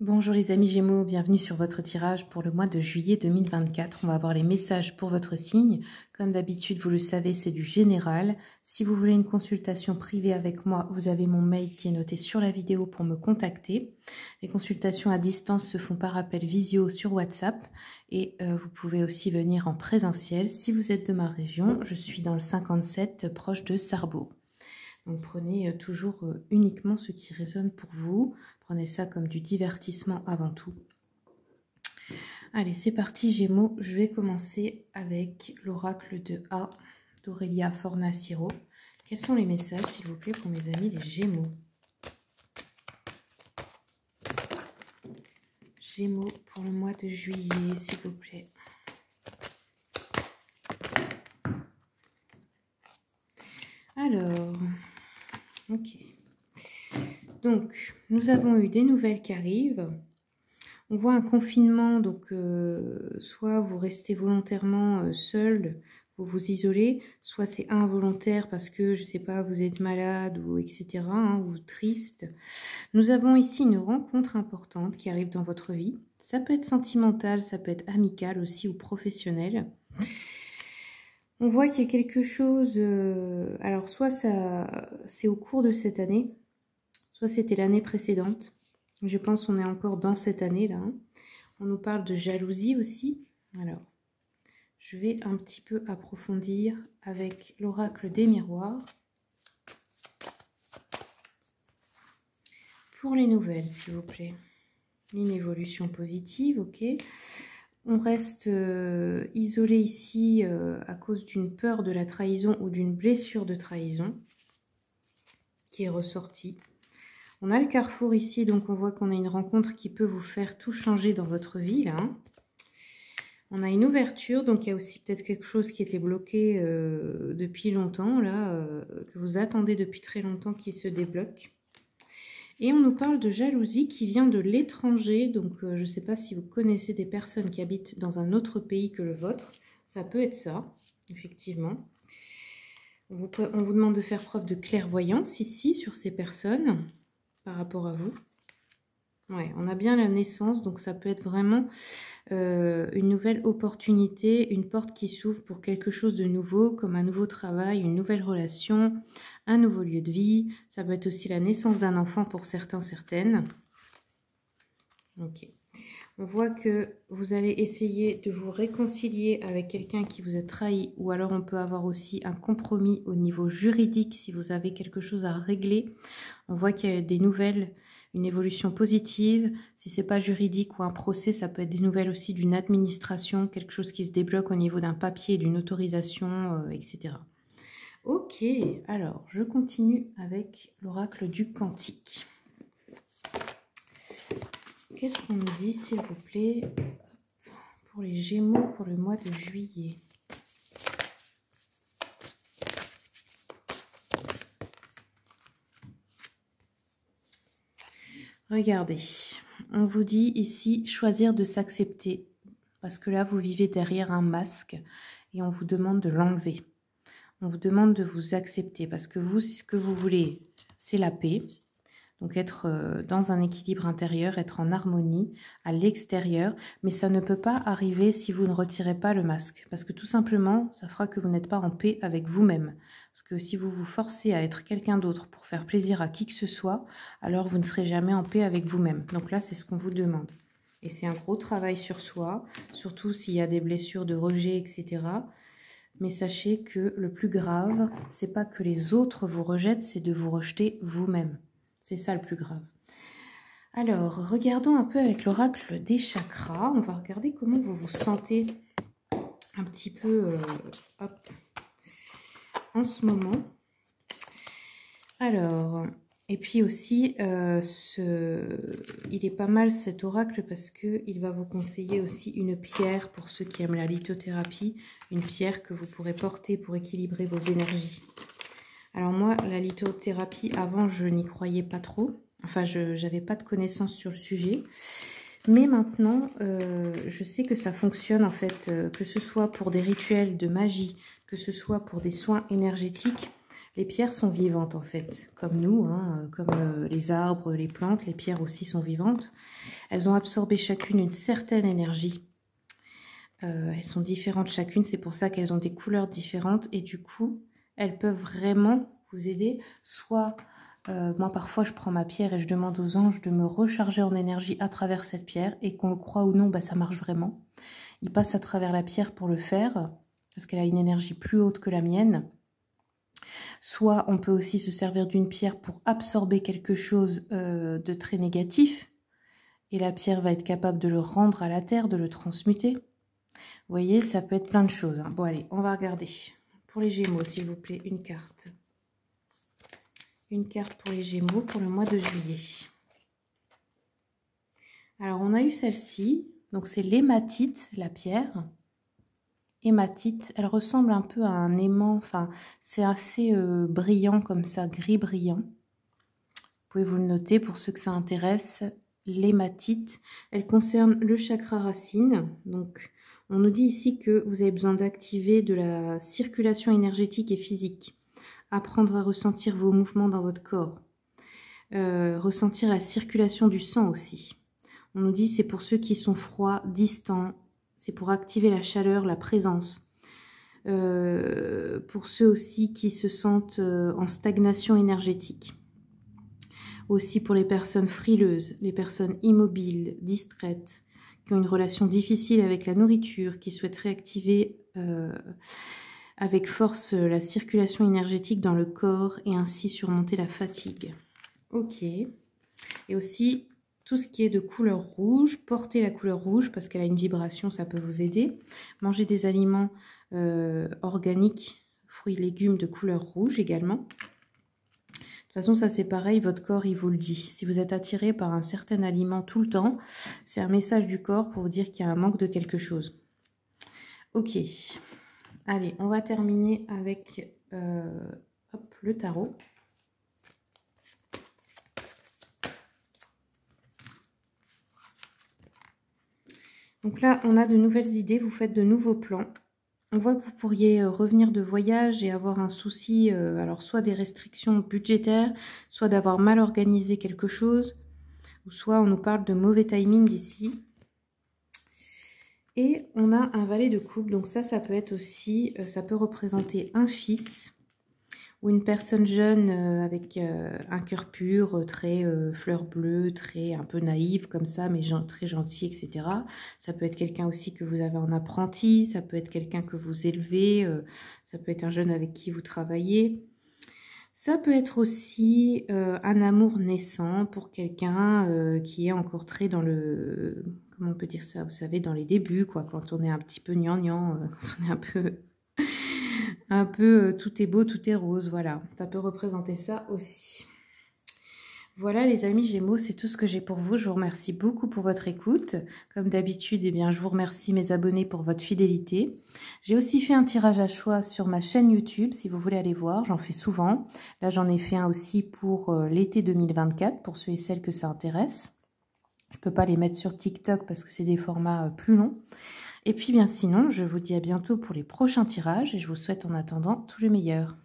Bonjour les amis Gémeaux, bienvenue sur votre tirage pour le mois de juillet 2024. On va avoir les messages pour votre signe. Comme d'habitude, vous le savez, c'est du général. Si vous voulez une consultation privée avec moi, vous avez mon mail qui est noté sur la vidéo pour me contacter. Les consultations à distance se font par appel visio sur WhatsApp et vous pouvez aussi venir en présentiel. Si vous êtes de ma région, je suis dans le 57 proche de Sarrebourg. Donc prenez toujours uniquement ce qui résonne pour vous. Prenez ça comme du divertissement avant tout. Allez, c'est parti Gémeaux. Je vais commencer avec l'oracle de A d'Aurélia Fornaciero. Quels sont les messages, s'il vous plaît, pour mes amis les Gémeaux? Gémeaux pour le mois de juillet, s'il vous plaît. Alors, ok. Donc, nous avons eu des nouvelles qui arrivent. On voit un confinement, donc soit vous restez volontairement seul, vous vous isolez, soit c'est involontaire parce que, je ne sais pas, vous êtes malade ou etc., hein, ou triste. Nous avons ici une rencontre importante qui arrive dans votre vie. Ça peut être sentimental, ça peut être amical aussi ou professionnel. On voit qu'il y a quelque chose, alors soit c'est au cours de cette année, soit c'était l'année précédente. Je pense qu'on est encore dans cette année-là. Hein. On nous parle de jalousie aussi. Alors, je vais un petit peu approfondir avec l'oracle des miroirs. Pour les nouvelles, s'il vous plaît. Une évolution positive, ok. On reste isolé ici à cause d'une peur de la trahison ou d'une blessure de trahison qui est ressortie. On a le carrefour ici, donc on voit qu'on a une rencontre qui peut vous faire tout changer dans votre vie, là. On a une ouverture, donc il y a aussi peut-être quelque chose qui était bloqué depuis longtemps, là, que vous attendez depuis très longtemps qui se débloque. Et on nous parle de jalousie qui vient de l'étranger, donc je ne sais pas si vous connaissez des personnes qui habitent dans un autre pays que le vôtre. Ça peut être ça, effectivement. On vous demande de faire preuve de clairvoyance ici sur ces personnes par rapport à vous. Ouais, on a bien la naissance, donc ça peut être vraiment une nouvelle opportunité, une porte qui s'ouvre pour quelque chose de nouveau, comme un nouveau travail, une nouvelle relation, un nouveau lieu de vie. Ça peut être aussi la naissance d'un enfant pour certains, certaines. Ok. On voit que vous allez essayer de vous réconcilier avec quelqu'un qui vous a trahi, ou alors on peut avoir aussi un compromis au niveau juridique si vous avez quelque chose à régler. On voit qu'il y a des nouvelles, une évolution positive. Si ce n'est pas juridique ou un procès, ça peut être des nouvelles aussi d'une administration, quelque chose qui se débloque au niveau d'un papier, d'une autorisation, etc. Ok, alors je continue avec l'oracle du Cantique. Qu'est-ce qu'on nous dit, s'il vous plaît, pour les Gémeaux pour le mois de juillet? Regardez, on vous dit ici choisir de s'accepter, parce que là, vous vivez derrière un masque et on vous demande de l'enlever. On vous demande de vous accepter, parce que vous, ce que vous voulez, c'est la paix. Donc être dans un équilibre intérieur, être en harmonie à l'extérieur. Mais ça ne peut pas arriver si vous ne retirez pas le masque. Parce que tout simplement, ça fera que vous n'êtes pas en paix avec vous-même. Parce que si vous vous forcez à être quelqu'un d'autre pour faire plaisir à qui que ce soit, alors vous ne serez jamais en paix avec vous-même. Donc là, c'est ce qu'on vous demande. Et c'est un gros travail sur soi, surtout s'il y a des blessures de rejet, etc. Mais sachez que le plus grave, c'est pas que les autres vous rejettent, c'est de vous rejeter vous-même. C'est ça le plus grave. Alors, regardons un peu avec l'oracle des chakras. On va regarder comment vous vous sentez un petit peu en ce moment. Alors, et puis aussi, il est pas mal cet oracle parce qu'il va vous conseiller aussi une pierre pour ceux qui aiment la lithothérapie. Une pierre que vous pourrez porter pour équilibrer vos énergies. Alors moi, la lithothérapie, avant, je n'y croyais pas trop. Enfin, je n'avais pas de connaissances sur le sujet. Mais maintenant, je sais que ça fonctionne, en fait, que ce soit pour des rituels de magie, que ce soit pour des soins énergétiques. Les pierres sont vivantes en fait, comme nous, hein, comme les arbres, les plantes, les pierres aussi sont vivantes. Elles ont absorbé chacune une certaine énergie. Elles sont différentes chacune, c'est pour ça qu'elles ont des couleurs différentes et du coup, elles peuvent vraiment vous aider. Soit, moi parfois je prends ma pierre et je demande aux anges de me recharger en énergie à travers cette pierre et qu'on le croit ou non, bah, ça marche vraiment. Ils passent à travers la pierre pour le faire parce qu'elle a une énergie plus haute que la mienne. Soit on peut aussi se servir d'une pierre pour absorber quelque chose de très négatif et la pierre va être capable de le rendre à la terre, de le transmuter. Vous voyez, ça peut être plein de choses. Hein. Bon, allez, on va regarder. Pour les Gémeaux, s'il vous plaît, une carte. Une carte pour les Gémeaux pour le mois de juillet. Alors, on a eu celle-ci. Donc, c'est l'hématite, la pierre. Hématite, elle ressemble un peu à un aimant. Enfin, c'est assez brillant comme ça, gris brillant. Vous pouvez vous le noter pour ceux que ça intéresse. L'hématite, elle concerne le chakra racine. Donc, on nous dit ici que vous avez besoin d'activer de la circulation énergétique et physique. Apprendre à ressentir vos mouvements dans votre corps. Ressentir la circulation du sang aussi. On nous dit c'est pour ceux qui sont froids, distants. C'est pour activer la chaleur, la présence. Pour ceux aussi qui se sentent en stagnation énergétique. Aussi pour les personnes frileuses, les personnes immobiles, distraites, qui ont une relation difficile avec la nourriture, qui souhaitent réactiver avec force la circulation énergétique dans le corps et ainsi surmonter la fatigue. Ok. Et aussi, tout ce qui est de couleur rouge, portez la couleur rouge parce qu'elle a une vibration, ça peut vous aider. Mangez des aliments organiques, fruits et légumes de couleur rouge également. De toute façon, ça c'est pareil, votre corps il vous le dit. Si vous êtes attiré par un certain aliment tout le temps, c'est un message du corps pour vous dire qu'il y a un manque de quelque chose. Ok, allez, on va terminer avec hop, le tarot. Donc là, on a de nouvelles idées, vous faites de nouveaux plans. On voit que vous pourriez revenir de voyage et avoir un souci, alors soit des restrictions budgétaires, soit d'avoir mal organisé quelque chose, ou soit on nous parle de mauvais timing ici. Et on a un valet de coupe, donc ça peut être aussi, ça peut représenter un fils ou une personne jeune avec un cœur pur, très fleur bleue, très un peu naïve comme ça, mais très gentil, etc. Ça peut être quelqu'un aussi que vous avez en apprenti, ça peut être quelqu'un que vous élevez, ça peut être un jeune avec qui vous travaillez. Ça peut être aussi un amour naissant pour quelqu'un qui est encore très dans le... Comment on peut dire ça? Vous savez, dans les débuts, quoi, quand on est un petit peu gnangnan, quand on est un peu tout est beau, tout est rose, voilà. Ça peut représenter ça aussi. Voilà les amis Gémeaux, c'est tout ce que j'ai pour vous. Je vous remercie beaucoup pour votre écoute. Comme d'habitude, eh bien, je vous remercie mes abonnés pour votre fidélité. J'ai aussi fait un tirage à choix sur ma chaîne YouTube, si vous voulez aller voir. J'en fais souvent. Là, j'en ai fait un aussi pour l'été 2024, pour ceux et celles que ça intéresse. Je ne peux pas les mettre sur TikTok parce que c'est des formats plus longs. Et puis bien sinon, je vous dis à bientôt pour les prochains tirages et je vous souhaite en attendant tout le meilleur.